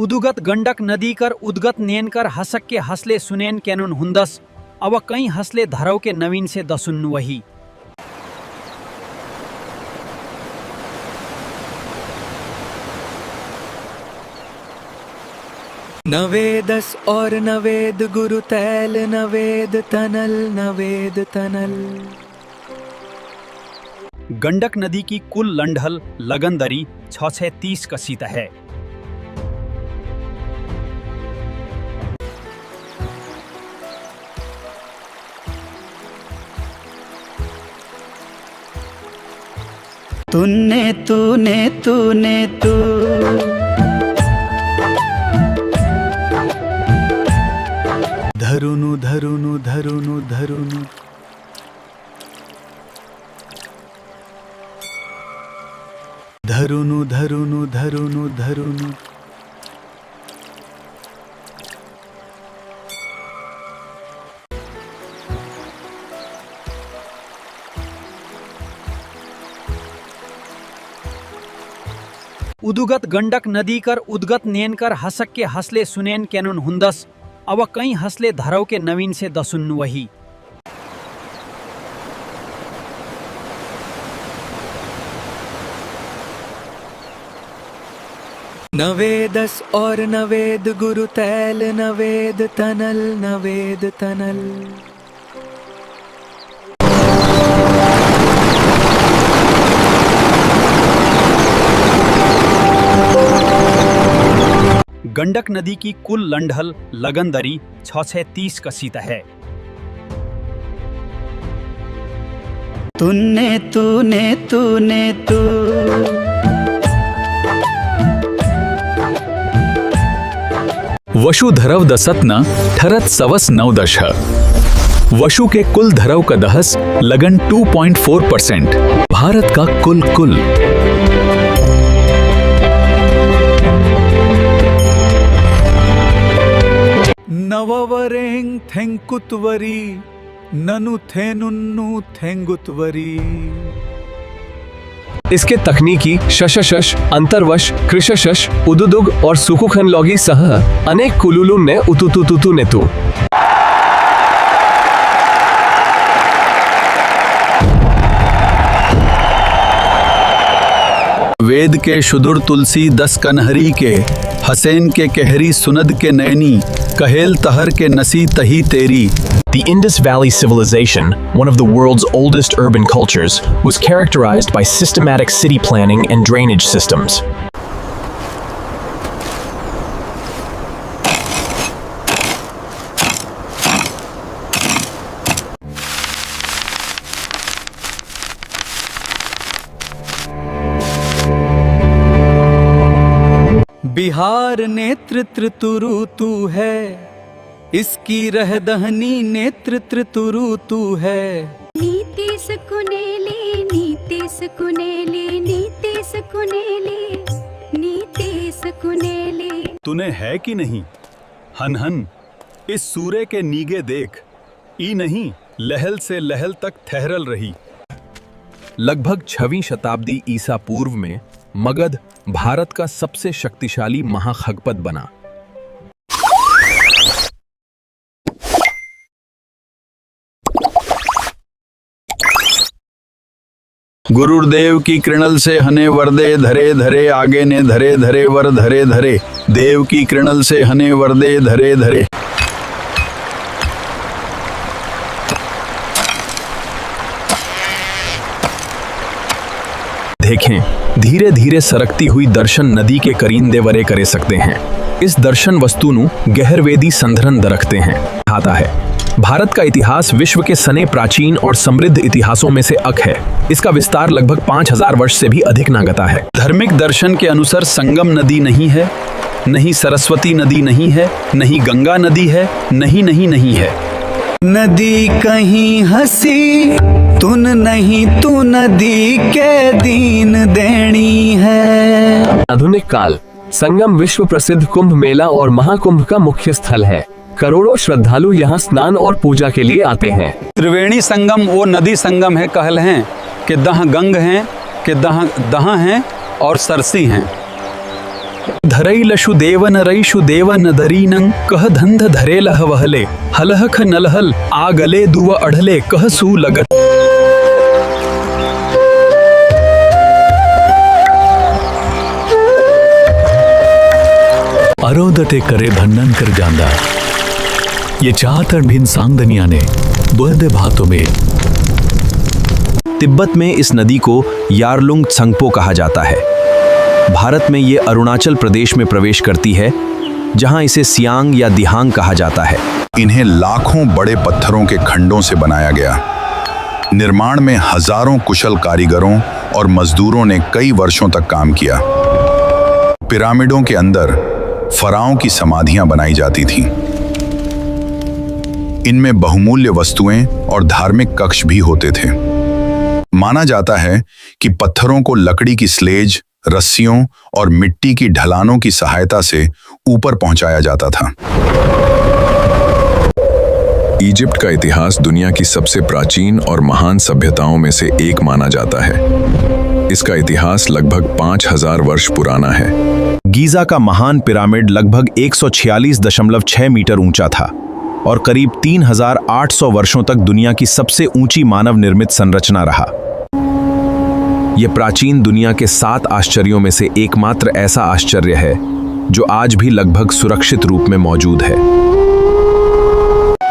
उदुगत गंडक नदी कर उद्गत नेन कर हसक के हसले सुनेन कैनुन हुंदस अब कई हसले धरव के नवीन से दसुन वही। नवेदस और नवेद गुरु तैल नवेद तनल नवेद तनल। गंडक नदी की कुल लंढल लगनदरी 630 कसीत है। तूने तूने तूने तू धरुनु धरुनु धरुनु धरुनु धरुनु धरुनु धरुनु धरुनु। उदुगत गंडक नदी कर उद्गत नेन कर हसक के हसले सुनेन कैनुन हुंदस अब कई हसले धरव के नवीन से दसुन वही। नवेदस और नवेद गुरु तैल नवेद तनल नवेद तनल। गंडक नदी की कुल लंढल लगनदरी 630 कसीत है। तूने तूने तूने तू वशु धरव दसतन ठरत सवस 9 वशु के कुल धरव का दहस लगन 2.4%। भारत का कुल नववरेंग थेंकुतवरी ननु थेनुन्नु थेंगुतवरी। इसके तकनीकी शशशश अंतर्वश कृशशश उदुदुग और सुकुखन लॉगी सह अनेक कुलुलुन ने उतुतुतुतु नेतु। वेद के शुदुर तुलसी 10 कन्हरी के हसैन के कहरी सुनद के नैनी कहेल तहर के नसी तही तेरी। The Indus Valley Civilization, one of the world's oldest urban cultures, was characterized by systematic city planning and drainage systems. Bihar नेत्र तुरु तू है, इसकी रहदहनी नेत्र तुरु तू है। नीतीश कुनेले नीतीश कुनेले नीतीश कुनेले नीतीश कुनेले। तूने है कि नहीं हन हन इस सूर्य के नीगे देख ई नहीं लहल से लहल तक ठहरल रही। लगभग 6वीं शताब्दी ईसा पूर्व में मगध भारत का सबसे शक्तिशाली महाखगपत बना। गुरुदेव की कृणल से हने वरदे धरे धरे आगे ने धरे धरे वर धरे धरे। देव की कृणल से हने वरदे धरे धरे। देखें धीरे धीरे सरकती हुई दर्शन नदी के करींदे वरे करे सकते हैं। इस दर्शन वस्तु नु गहरवेदी संधरन दरखते हैं आता है। भारत का इतिहास विश्व के सने प्राचीन और समृद्ध इतिहासों में से एक है। इसका विस्तार लगभग 5000 वर्ष से भी अधिक नागता है। धार्मिक दर्शन के अनुसार संगम नदी नहीं है, नहीं सरस्वती नदी नहीं है, नहीं गंगा नदी है, नहीं है। नदी कहीं हंसी तुन नहीं, तू नदी के दीन देनी है। आधुनिक काल संगम विश्व प्रसिद्ध कुंभ मेला और महाकुंभ का मुख्य स्थल है। करोड़ों श्रद्धालु यहाँ स्नान और पूजा के लिए आते हैं। त्रिवेणी संगम वो नदी संगम है कहल हैं कि दह गंग हैं कि दह हैं और सरसी हैं। धरई लशु देवन रईशु देवन दरीनं कह धंध धरे लह वहले हलहख नलहल आगले दुव अढ़ले कह सू लगत। अरोदते करे भन्नन कर जांदा ये चाहतन भिन सांग दनिया ने बुंदे भातों में। तिब्बत में इस नदी को यारलुंग त्संगपो कहा जाता है। भारत में ये अरुणाचल प्रदेश में प्रवेश करती है, जहां इसे सियांग या दिहांग कहा जाता है। इन्हें लाखों बड़े पत्थरों के खंडों से बनाया गया। निर्माण में हजारों कुशल कारीगरों और मजदूरों ने कई वर्षों तक काम किया। पिरामिडों के अंदर फराओं की समाधियां बनाई जाती थीं। इनमें बहुमूल्य वस्तुएं और धार्मिक कक्ष भी होते थे। माना जाता है कि पत्थरों को लकड़ी की स्लेज, रस्सियों और मिट्टी की ढलानों की सहायता से ऊपर पहुंचाया जाता था। इजिप्ट का इतिहास दुनिया की सबसे प्राचीन और महान सभ्यताओं में से एक माना जाता है। इसका इतिहास लगभग 5000 वर्ष पुराना है। गीजा का महान पिरामिड लगभग 146.6 मीटर ऊंचा था और करीब 3800 वर्षों तक दुनिया की सबसे ऊंची मानव निर्मित संरचना रहा। यह प्राचीन दुनिया के 7 आश्चर्यों में से एकमात्र ऐसा आश्चर्य है जो आज भी लगभग सुरक्षित रूप में मौजूद है।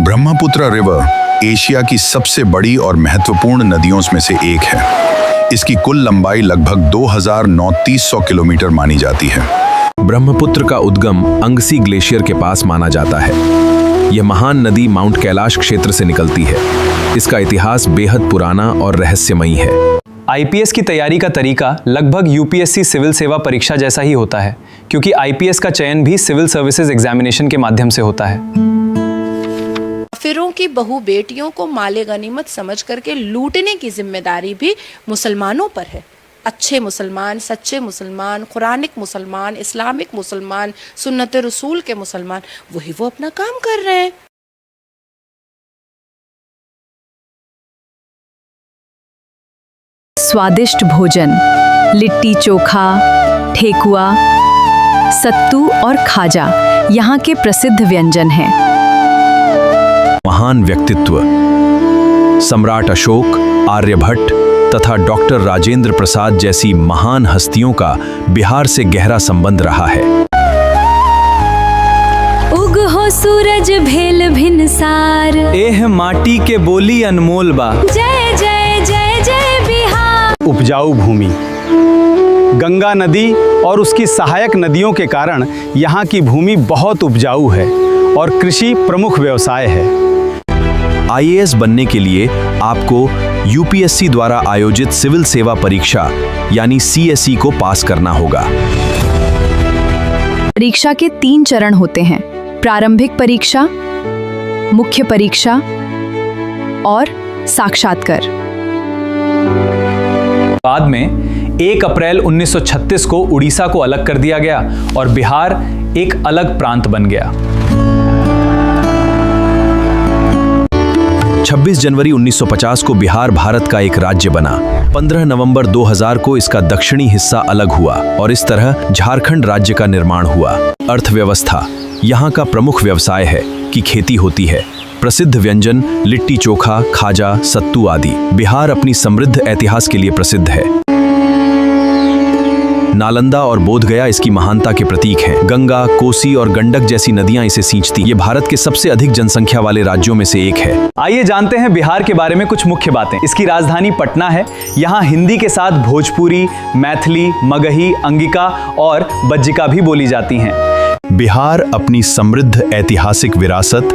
ब्रह्मपुत्र रिवर एशिया की सबसे बड़ी और महत्वपूर्ण नदियों में से एक है। इसकी कुल लंबाई लगभग 2930 किलोमीटर मानी जाती है। ब्रह्मपुत्र का उद्गम अंगसी ग्लेशियर के पास माना जाता है। यह महान नदी माउंट कैलाश क्षेत्र से निकलती है। इसका इतिहास बेहद पुराना और रहस्यमयी है। आईपीएस की तैयारी का तरीका लगभग यूपीएससी सिविल सेवा परीक्षा जैसा ही होता है, क्योंकि आईपीएस का चयन भी सिविल सर्विसेज एग्जामिनेशन के माध्यम से होता है। काफिरों की बहु बेटियों को माले गनीमत समझ करके लूटने की जिम्मेदारी भी मुसलमानों पर है। अच्छे मुसलमान, सच्चे मुसलमान, कुरानिक मुसलमान, इस्लामिक मुसलमान, सुन्नत रसूल के मुसलमान, वही वो अपना काम कर रहे हैं। स्वादिष्ट भोजन, लिट्टी चोखा, ठेकुआ, सत्तू और खाजा यहाँ के प्रसिद्ध व्यंजन हैं। महान व्यक्तित्व सम्राट अशोक, आर्यभट्ट तथा डॉक्टर राजेंद्र प्रसाद जैसी महान हस्तियों का बिहार से गहरा संबंध रहा है। उग हो सूरज भेल भिनसार, एह माटी के बोली अनमोल बा। जय जय जय जय बिहार। उपजाऊ भूमि, गंगा नदी और उसकी सहायक नदियों के कारण यहाँ की भूमि बहुत उपजाऊ है और कृषि प्रमुख व्यवसाय है। आईएएस बनने के लिए आपको यूपीएससी द्वारा आयोजित सिविल सेवा परीक्षा यानी सीएसई को पास करना होगा। परीक्षा के 3 चरण होते हैं: प्रारंभिक परीक्षा, मुख्य परीक्षा और साक्षात्कार। बाद में 1 अप्रैल 1936 को उड़ीसा को अलग कर दिया गया और बिहार एक अलग प्रांत बन गया। 26 जनवरी 1950 को बिहार भारत का एक राज्य बना। 15 नवंबर 2000 को इसका दक्षिणी हिस्सा अलग हुआ और इस तरह झारखंड राज्य का निर्माण हुआ। अर्थव्यवस्था, यहाँ का प्रमुख व्यवसाय है कि खेती होती है। प्रसिद्ध व्यंजन लिट्टी चोखा, खाजा, सत्तू आदि। बिहार अपनी समृद्ध इतिहास के लिए प्रसिद्ध है। नालंदा और बोधगया इसकी महानता के प्रतीक हैं। गंगा, कोसी और गंडक जैसी नदियां इसे सींचती। ये भारत के सबसे अधिक जनसंख्या वाले राज्यों में से एक है। आइए जानते हैं बिहार के बारे में कुछ मुख्य बातें। इसकी राजधानी पटना है। यहाँ हिंदी के साथ भोजपुरी, मैथिली, मगही, अंगिका और बज्जिका भी बोली जाती हैं। बिहार अपनी समृद्ध ऐतिहासिक विरासत,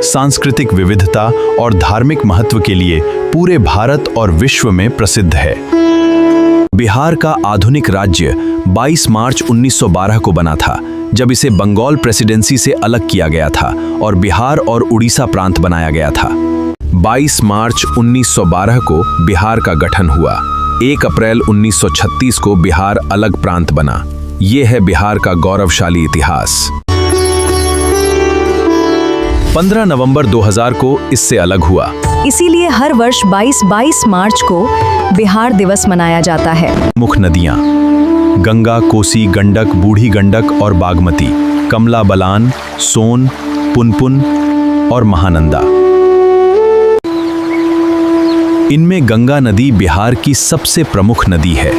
सांस्कृतिक विविधता और धार्मिक महत्व के लिए पूरे भारत और विश्व में प्रसिद्ध है। बिहार का आधुनिक राज्य 22 मार्च 1912 को बना था, जब इसे बंगाल प्रेसिडेंसी से अलग किया गया था और बिहार और उड़ीसा प्रांत बनाया गया था। 22 मार्च 1912 को बिहार का गठन हुआ। 1 अप्रैल 1936 को बिहार अलग प्रांत बना। ये है बिहार का गौरवशाली इतिहास। 15 नवंबर 2000 को इससे अलग हुआ। इसीलिए हर वर्ष 22 मार्च को बिहार दिवस मनाया जाता है। मुख्य नदियां गंगा, कोसी, गंडक, बूढ़ी गंडक और बागमती, कमला बलान, सोन, पुनपुन और महानंदा। इनमें गंगा नदी बिहार की सबसे प्रमुख नदी है,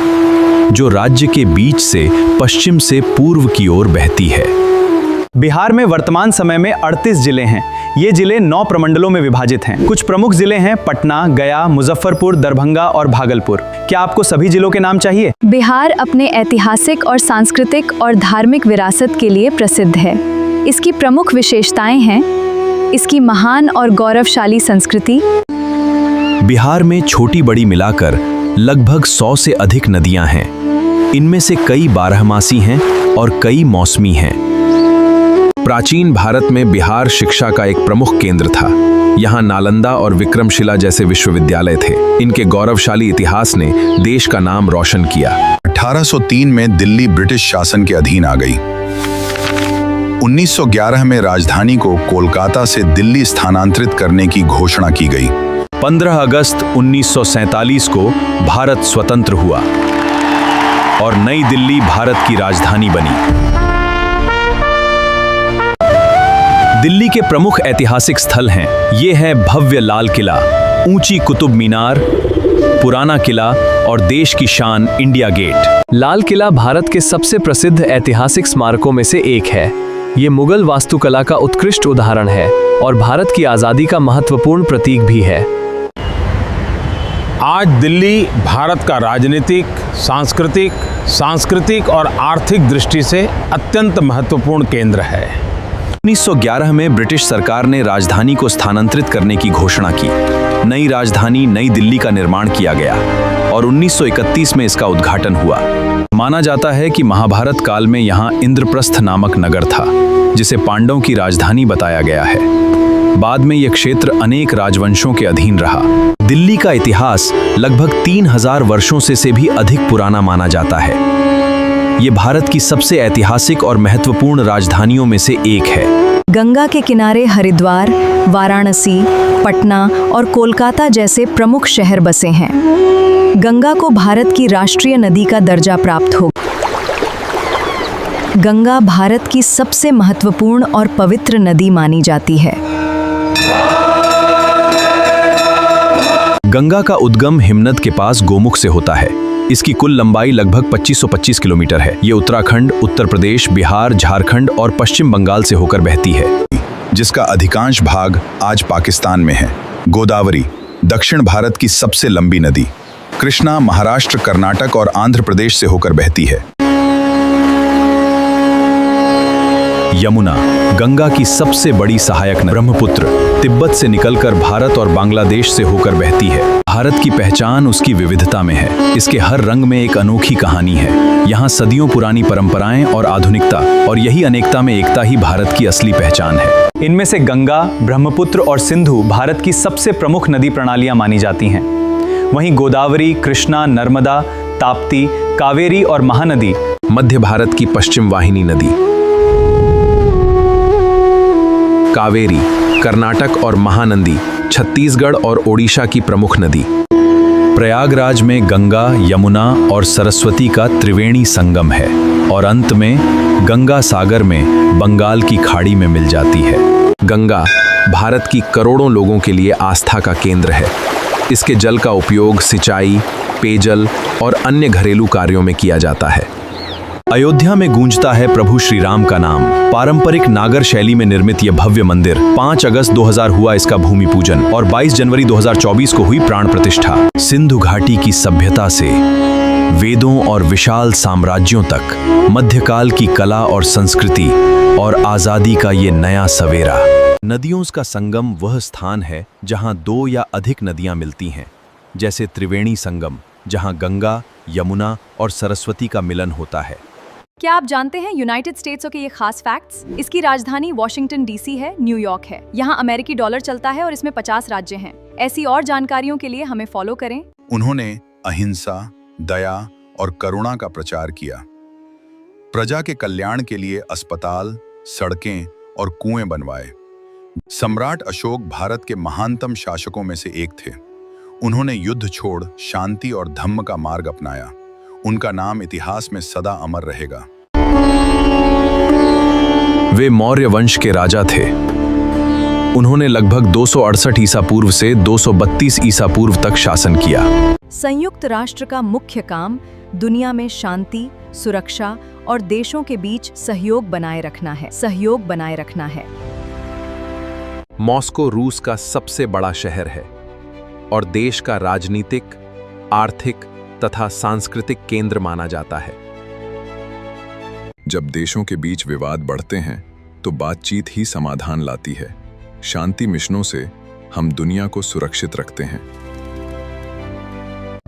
जो राज्य के बीच से पश्चिम से पूर्व की ओर बहती है। बिहार में वर्तमान समय में 38 जिले हैं। ये जिले 9 प्रमंडलों में विभाजित हैं। कुछ प्रमुख जिले हैं पटना, गया, मुजफ्फरपुर, दरभंगा और भागलपुर। क्या आपको सभी जिलों के नाम चाहिए? बिहार अपने ऐतिहासिक और सांस्कृतिक और धार्मिक विरासत के लिए प्रसिद्ध है। इसकी प्रमुख विशेषताएं हैं इसकी महान और गौरवशाली संस्कृति। बिहार में छोटी बड़ी मिलाकर लगभग 100 से अधिक नदियां हैं। इनमें से कई बारहमासी हैं और कई मौसमी हैं। प्राचीन भारत में बिहार शिक्षा का एक प्रमुख केंद्र था। यहाँ नालंदा और विक्रमशिला जैसे विश्वविद्यालय थे। इनके गौरवशाली इतिहास ने देश का नाम रोशन किया। 1803 में दिल्ली ब्रिटिश शासन के अधीन आ गई। 1911 में राजधानी को कोलकाता से दिल्ली स्थानांतरित करने की घोषणा की गई। 15 अगस्त 1947 को भारत स्वतंत्र हुआ और नई दिल्ली भारत की राजधानी बनी। दिल्ली के प्रमुख ऐतिहासिक स्थल हैं। ये है भव्य लाल किला, ऊंची कुतुब मीनार, पुराना किला और देश की शान इंडिया गेट। लाल किला भारत के सबसे प्रसिद्ध ऐतिहासिक स्मारकों में से एक है। ये मुगल वास्तुकला का उत्कृष्ट उदाहरण है और भारत की आज़ादी का महत्वपूर्ण प्रतीक भी है। आज दिल्ली भारत का राजनीतिक, सांस्कृतिक और आर्थिक दृष्टि से अत्यंत महत्वपूर्ण केंद्र है। 1911 में ब्रिटिश सरकार ने राजधानी को स्थानांतरित करने की घोषणा की। नई राजधानी नई दिल्ली का निर्माण किया गया और 1931 में इसका उद्घाटन हुआ। माना जाता है कि महाभारत काल में यहाँ इंद्रप्रस्थ नामक नगर था, जिसे पांडवों की राजधानी बताया गया है। बाद में यह क्षेत्र अनेक राजवंशों के अधीन रहा। दिल्ली का इतिहास लगभग 3000 वर्षों से भी अधिक पुराना माना जाता है। ये भारत की सबसे ऐतिहासिक और महत्वपूर्ण राजधानियों में से एक है। गंगा के किनारे हरिद्वार, वाराणसी, पटना और कोलकाता जैसे प्रमुख शहर बसे हैं। गंगा को भारत की राष्ट्रीय नदी का दर्जा प्राप्त हो। गंगा भारत की सबसे महत्वपूर्ण और पवित्र नदी मानी जाती है। गंगा का उद्गम हिमनद के पास गोमुख से होता है। इसकी कुल लंबाई लगभग 2525 किलोमीटर है। ये उत्तराखंड, उत्तर प्रदेश, बिहार, झारखंड और पश्चिम बंगाल से होकर बहती है, जिसका अधिकांश भाग आज पाकिस्तान में है। गोदावरी दक्षिण भारत की सबसे लंबी नदी। कृष्णा महाराष्ट्र, कर्नाटक और आंध्र प्रदेश से होकर बहती है। यमुना गंगा की सबसे बड़ी सहायक नदी। ब्रह्मपुत्र तिब्बत से निकलकर भारत और बांग्लादेश से होकर बहती है। भारत की पहचान उसकी विविधता में है। इसके हर रंग में एक अनोखी कहानी है। यहाँ सदियों पुरानी परंपराएं और आधुनिकता, और यही अनेकता में एकता ही भारत की असली पहचान है। इनमें से गंगा, ब्रह्मपुत्र और सिंधु भारत की सबसे प्रमुख नदी प्रणालियां मानी जाती हैं। वहीं गोदावरी, कृष्णा, नर्मदा, ताप्ती, कावेरी और महानदी मध्य भारत की पश्चिम वाहिनी नदी। कावेरी कर्नाटक और महानदी छत्तीसगढ़ और ओडिशा की प्रमुख नदी। प्रयागराज में गंगा, यमुना और सरस्वती का त्रिवेणी संगम है और अंत में गंगा सागर में बंगाल की खाड़ी में मिल जाती है। गंगा भारत की करोड़ों लोगों के लिए आस्था का केंद्र है। इसके जल का उपयोग सिंचाई, पेयजल और अन्य घरेलू कार्यों में किया जाता है। अयोध्या में गूंजता है प्रभु श्री राम का नाम। पारंपरिक नागर शैली में निर्मित यह भव्य मंदिर 5 अगस्त 2000 हुआ इसका भूमि पूजन और 22 जनवरी 2024 को हुई प्राण प्रतिष्ठा। सिंधु घाटी की सभ्यता से वेदों और विशाल साम्राज्यों तक, मध्यकाल की कला और संस्कृति और आजादी का ये नया सवेरा। नदियों का संगम वह स्थान है जहां 2 या अधिक नदियां मिलती हैं, जैसे त्रिवेणी संगम जहां गंगा, यमुना और सरस्वती का मिलन होता है। क्या आप जानते हैं यूनाइटेड स्टेट्स के ये खास फैक्ट्स? इसकी राजधानी वॉशिंगटन डीसी है, न्यूयॉर्क है। यहाँ अमेरिकी डॉलर चलता है और इसमें 50 राज्य हैं। ऐसी और जानकारियों के लिए हमें फॉलो करें। उन्होंने अहिंसा, दया और करुणा का प्रचार किया। प्रजा के कल्याण के लिए अस्पताल, सड़कें और कुएं बनवाए। सम्राट अशोक भारत के महानतम शासकों में से एक थे। उन्होंने युद्ध छोड़ शांति और धम्म का मार्ग अपनाया। उनका नाम इतिहास में सदा अमर रहेगा। वे मौर्य वंश के राजा थे। उन्होंने लगभग 268 ईसा पूर्व से 232 ईसा पूर्व तक शासन किया। संयुक्त राष्ट्र का मुख्य काम दुनिया में शांति, सुरक्षा और देशों के बीच सहयोग बनाए रखना है। मॉस्को रूस का सबसे बड़ा शहर है और देश का राजनीतिक, आर्थिक तथा सांस्कृतिक केंद्र माना जाता है। जब देशों के बीच विवाद बढ़ते हैं तो बातचीत ही समाधान लाती है। शांति मिशनों से हम दुनिया को सुरक्षित रखते हैं।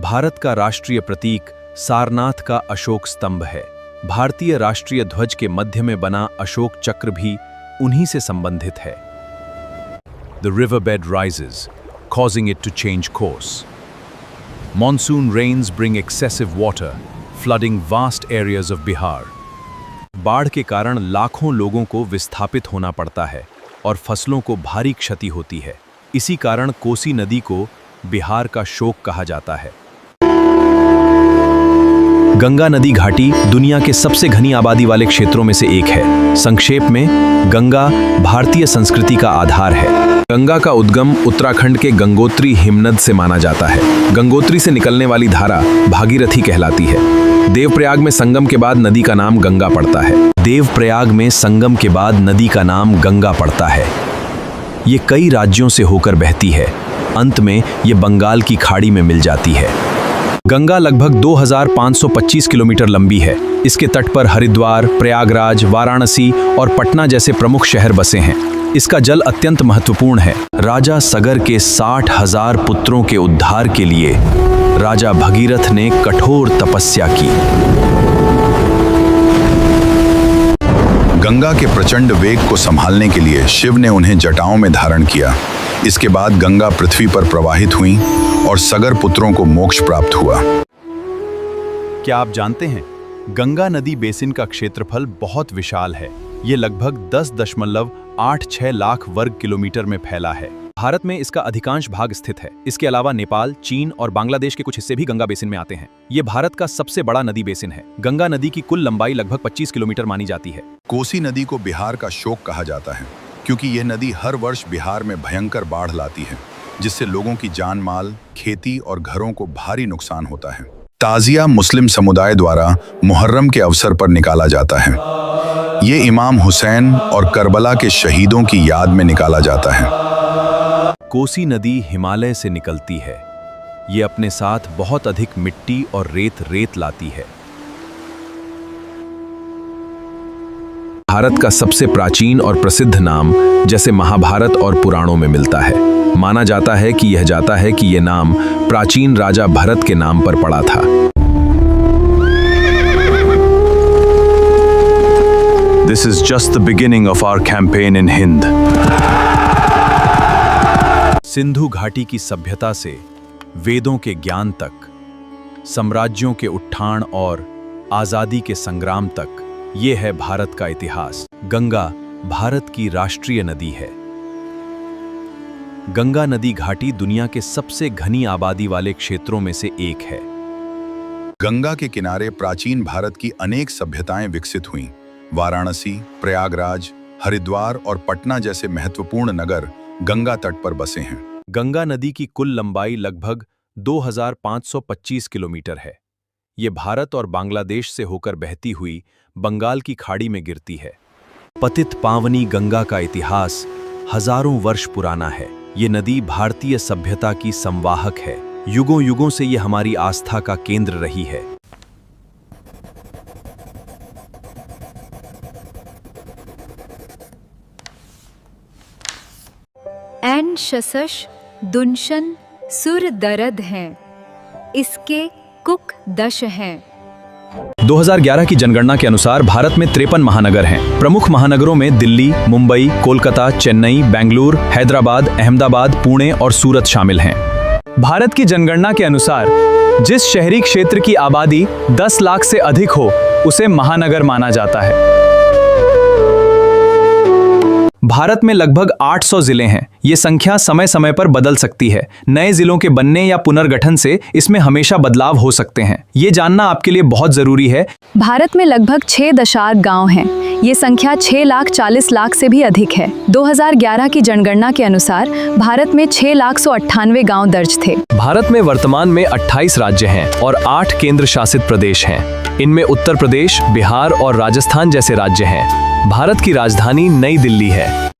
भारत का राष्ट्रीय प्रतीक सारनाथ का अशोक स्तंभ है। भारतीय राष्ट्रीय ध्वज के मध्य में बना अशोक चक्र भी उन्हीं से संबंधित है। The riverbed rises, causing it to change course. Monsoon rains bring excessive water, flooding vast areas of Bihar. बाढ़ के कारण लाखों लोगों को विस्थापित होना पड़ता है और फसलों को भारी क्षति होती है। इसी कारण कोसी नदी को बिहार का शोक कहा जाता है। गंगा नदी घाटी दुनिया के सबसे घनी आबादी वाले क्षेत्रों में से एक है। संक्षेप में, गंगा भारतीय संस्कृति का आधार है। गंगा का उद्गम उत्तराखंड के गंगोत्री हिमनद से माना जाता है। गंगोत्री से निकलने वाली धारा भागीरथी कहलाती है। देवप्रयाग में संगम के बाद नदी का नाम गंगा पड़ता है। ये कई राज्यों से होकर बहती है। अंत में ये बंगाल की खाड़ी में मिल जाती है। गंगा लगभग 2525 किलोमीटर लंबी है। इसके तट पर हरिद्वार, प्रयागराज, वाराणसी और पटना जैसे प्रमुख शहर बसे हैं। इसका जल अत्यंत महत्वपूर्ण है। राजा सगर के 60,000 पुत्रों के उद्धार के लिए राजा भगीरथ ने कठोर तपस्या की। गंगा के प्रचंड वेग को संभालने के लिए शिव ने उन्हें जटाओं में धारण किया। इसके बाद गंगा पृथ्वी पर प्रवाहित हुई और सगर पुत्रों को मोक्ष प्राप्त हुआ। क्या आप जानते हैं, गंगा नदी बेसिन का क्षेत्रफल बहुत विशाल है। ये लगभग 10.86 लाख वर्ग किलोमीटर में फैला है। भारत में इसका अधिकांश भाग स्थित है। इसके अलावा नेपाल, चीन और बांग्लादेश के कुछ हिस्से भी गंगा बेसिन में आते हैं। ये भारत का सबसे बड़ा नदी बेसिन है। गंगा नदी की कुल लंबाई लगभग 25 किलोमीटर मानी जाती है। कोसी नदी को बिहार का शोक कहा जाता है, क्योंकि यह नदी हर वर्ष बिहार में भयंकर बाढ़ लाती है, जिससे लोगों की जान माल, खेती और घरों को भारी नुकसान होता है। ताजिया मुस्लिम समुदाय द्वारा मुहर्रम के अवसर पर निकाला जाता है। ये इमाम हुसैन और करबला के शहीदों की याद में निकाला जाता है। कोसी नदी हिमालय से निकलती है। ये अपने साथ बहुत अधिक मिट्टी और रेत लाती है। भारत का सबसे प्राचीन और प्रसिद्ध नाम जैसे महाभारत और पुराणों में मिलता है। माना जाता है कि यह नाम प्राचीन राजा भरत के नाम पर पड़ा था। This is just the beginning of our campaign in Hind. Sindhu घाटी की सभ्यता से वेदों के ज्ञान तक, साम्राज्यों के उत्थान और आजादी के संग्राम तक, ये है भारत का इतिहास। गंगा भारत की राष्ट्रीय नदी है। गंगा नदी घाटी दुनिया के सबसे घनी आबादी वाले क्षेत्रों में से एक है। गंगा के किनारे प्राचीन भारत की अनेक सभ्यताएं विकसित हुईं। वाराणसी, प्रयागराज, हरिद्वार और पटना जैसे महत्वपूर्ण नगर गंगा तट पर बसे हैं। गंगा नदी की कुल लंबाई लगभग 2525 किलोमीटर है। ये भारत और बांग्लादेश से होकर बहती हुई बंगाल की खाड़ी में गिरती है। पतित पावनी गंगा का इतिहास हजारों वर्ष पुराना है। ये नदी भारतीय सभ्यता की संवाहक है। युगों युगों से ये हमारी आस्था का केंद्र रही है। एन शसश दुनशन सुर दरद हैं, इसके कुक दश हैं। 2011 की जनगणना के अनुसार भारत में 53 महानगर हैं। प्रमुख महानगरों में दिल्ली, मुंबई, कोलकाता, चेन्नई, बेंगलुरु, हैदराबाद, अहमदाबाद, पुणे और सूरत शामिल हैं। भारत की जनगणना के अनुसार जिस शहरी क्षेत्र की आबादी 10 लाख से अधिक हो, उसे महानगर माना जाता है। भारत में लगभग 800 जिले हैं। ये संख्या समय समय पर बदल सकती है। नए जिलों के बनने या पुनर्गठन से इसमें हमेशा बदलाव हो सकते हैं। ये जानना आपके लिए बहुत जरूरी है। भारत में लगभग 6 गांव हैं। ये संख्या 6,40,00,000 से भी अधिक है। 2011 की जनगणना के अनुसार भारत में 6,98,000 गांव दर्ज थे। भारत में वर्तमान में 28 राज्य हैं और 8 केंद्र शासित प्रदेश हैं। इनमें उत्तर प्रदेश, बिहार और राजस्थान जैसे राज्य हैं। भारत की राजधानी नई दिल्ली है।